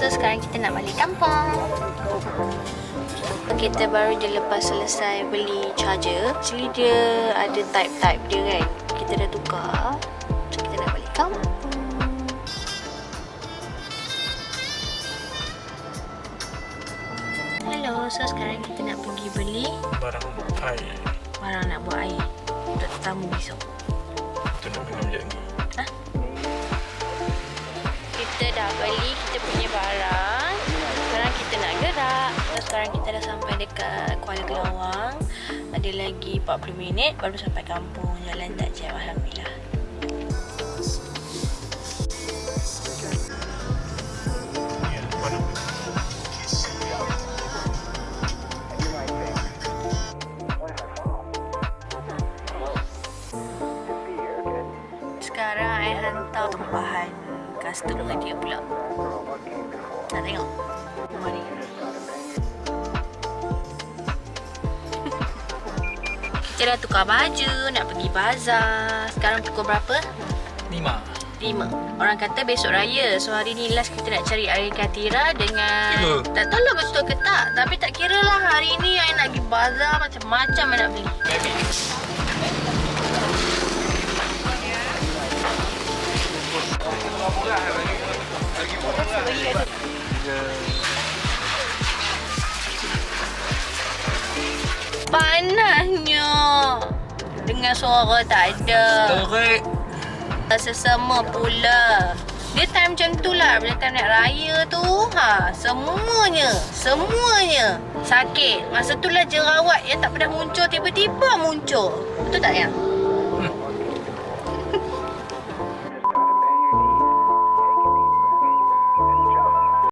So sekarang kita nak balik kampung. Kita baru je lepas selesai beli charger. Actually dia ada type-type dia kan. Kita dah tukar. So kita nak balik kampung. Hello, so sekarang kita nak pergi beli barang air. barang nak buat air untuk tetamu besok. Kita nak minum je ni. Kita dah beli kita punya barang. Sekarang kita nak gerak. So, sekarang kita dah sampai dekat Kuala Gelawang. Ada lagi 40 minit baru sampai kampung. Jalan tak jauh, alhamdulillah. Ya, barang. Sekarang I hantar tempahan customer dia pula. Nak tengok? Mari. Kita dah tukar baju, nak pergi bazar. Sekarang pukul berapa? 5. Orang kata besok raya. So hari ni last kita nak cari air katira dengan... Tak tahu lah betul ke tak. Tapi tak kira lah hari ni I nak pergi bazar macam-macam I nak beli. Panasnya. Dengar suara tak ada. Teruk. Sesama pula. Dia time macam tu lah. Bila time nak raya tu, semuanya sakit. Masa tu lah jerawat yang tak pernah muncul tiba-tiba muncul. Betul tak ya?